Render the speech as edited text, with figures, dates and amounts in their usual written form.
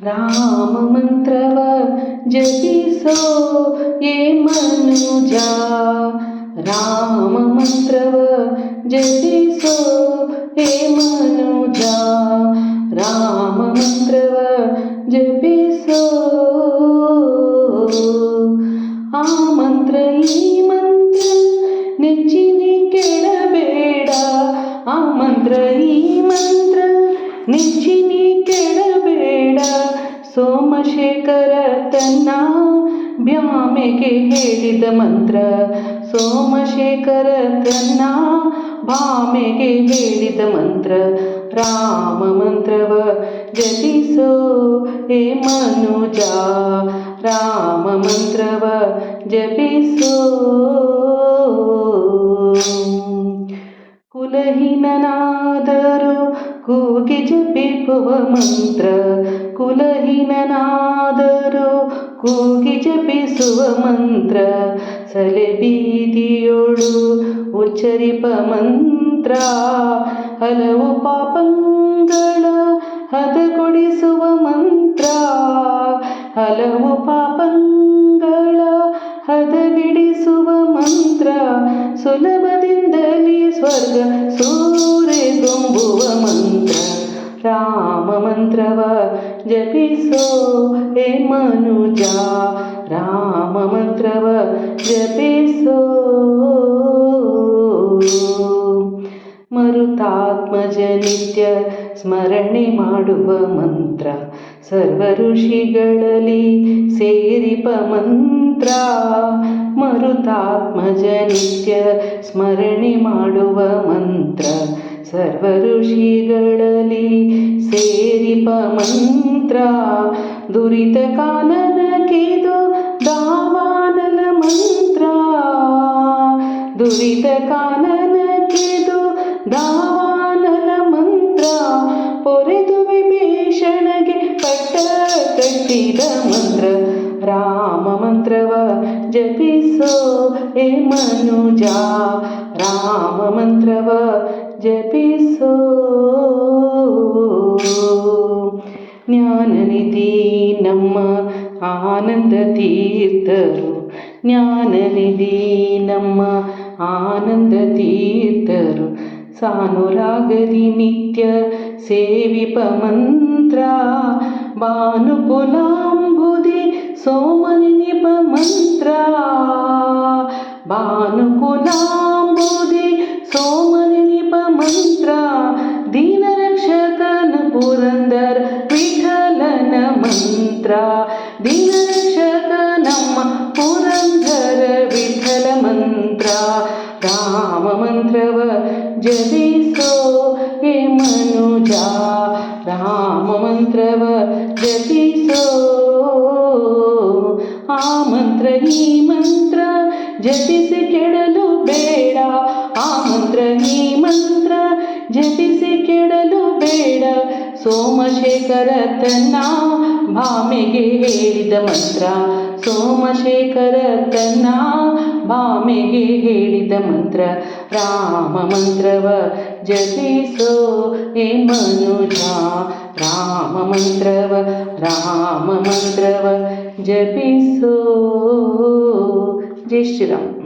ರಾಮ ಮಂತ್ರವ ಜಪಿಸೋ ಏ ಮನುಜ, ರಾಮ ಮಂತ್ರವ ಜಪಿಸೋ ಏ ಮನುಜ, ರಾಮ ಮಂತ್ರವ ಜಪಿಸೋ. ಆ ಮಂತ್ರ ಈ ಮಂತ್ರ ನೆಚ್ಚಿನಿ ಕೆಡಬೇಡ, ಆ ಮಂತ್ರ ಈ ಮಂತ್ರ ನೆಚ್ಚಿನಿ ಕೆಡಬೇಡ. ಸೋಮಶೇಖರ ತನ್ನ ಭ್ಯಾಮೆಗೆ ಹೇಳಿದ ಮಂತ್ರ, ಸೋಮಶೇಖರ ತನ್ನ ಭಾಮೆಗೆ ಹೇಳಿದ ಮಂತ್ರ. ರಾಮ ಮಂತ್ರವ ಜಪಿಸೋ ಏ ಮನುಜ, ರಾಮ ಮಂತ್ರವ ಜಪಿಸೋ. ಕುಲಹೀನನಾದರೂ ಕೂಗಿ ಜಪಿಸುವ ಮಂತ್ರ, ಕುಲಹೀನನಾದರೂ ಕೂಗಿ ಜಪಿಸುವ ಮಂತ್ರ. ಸಲೆಬೀದಿಯೋಳು ಉಚ್ಚರಿಪ ಮಂತ್ರ, ಹಲವು ಪಾಪಂಗಳ ಹದಗೊಳಿಸುವ ಮಂತ್ರ, ಹಲವು ಪಾಪಂಗಳ ಹದಗಿಡಿಸುವ ಮಂತ್ರ. ಸುಲಭದಿಂದಲೇ ಸ್ವರ್ಗ ಸೂರೆಗೊಂಬುವ ಮಂತ್ರ. ರಾಮ ಮಂತ್ರವ ಜಪಿಸೋ ಹೇ ಮನುಜ, ರಾಮ ಮಂತ್ರವ ಜಪಿಸೋ. ಮರುತಾತ್ಮಜ ನಿತ್ಯ ಸ್ಮರಣೆ ಮಾಡುವ ಮಂತ್ರ, ಸರ್ವ ಋಷಿಗಳಲ್ಲಿ ಸೇರಿಪ ಮಂತ್ರ. ಮರುತಾತ್ಮಜ ನಿತ್ಯ ಸ್ಮರಣೆ ಮಾಡುವ ಮಂತ್ರ, ಸರ್ವ ಋಷಿಗಳಲ್ಲಿ ಸೇರಿಪ ಮಂತ್ರ. ದುರಿತ ಕಾನನಕ್ಕಿದು ದಾವಾನಲ ಮಂತ್ರ, ದುರಿತ ಕಾನನಕ್ಕಿದು ದಾವಾನಲ ಮಂತ್ರ. ಪೊರೆದು ವಿಭೀಷಣಗೆ ಪಟ್ಟ ಕಟ್ಟಿದ ಮಂತ್ರ. ರಾಮ ಮಂತ್ರವ ಜಪಿಸೋ ಹೇ ಮನುಜ, ರಾಮ ಮಂತ್ರವ ಜಪಿಸೋ. ಜ್ಞಾನನಿಧಿ ನಮ್ಮ ಆನಂದ ತೀರ್ಥರು, ಜ್ಞಾನನಿಧಿ ನಮ್ಮ ಆನಂದ ತೀರ್ಥರು. ಸಾನುರಾಗದಿ ನಿತ್ಯ ಸೇವಿಪ ಮಂತ್ರ, ಭಾನುಕುಲಾಂಬುದಿ ಸೋಮನಿಪ ಮಂತ್ರ, ಭಾನುಕುಲಾಂಬುದಿ ಸೋಮನಿಪ ಮಂತ್ರ. ದೀನರಕ್ಷಕನ ಪುರಂದರ ವಿಠಲನ ಮಂತ್ರ, ದೀನರಕ್ಷಕ ನಮ್ಮ ಪುರಂದರ ವಿಠಲ ಮಂತ್ರ. ರಾಮ ಮಂತ್ರವ ಜಪಿಸೋ ಹೇ ಮನುಜ, ರಾಮ ಮಂತ್ರವ ಜಪಿಸೋ. ಆ ಮಂತ್ರ ಈ ಮಂತ್ರ ಜಪಿಸಿ ಕೆಡಲು ಬೇಡ, ಆ ಮಂತ್ರ ಈ ಮಂತ್ರ ಜಪಿಸಿ ಕೆಡಲು ಬೇಡ. ಸೋಮಶೇಖರ ತನ್ನ ಭಾಮೆಗೆ ಹೇಳಿದ ಮಂತ್ರ, ಸೋಮಶೇಖರ ತನ್ನ ಭಾಮೆಗೆ ಹೇಳಿದ ಮಂತ್ರ. ರಾಮ ಮಂತ್ರವ ಜಪಿಸೋ ಹೇ ಮನುಜ, ರಾಮ ಮಂತ್ರವ, ರಾಮ ಮಂತ್ರವ ಜಪಿಸೋ. ಜೈ ಶ್ರೀರಾಮ್.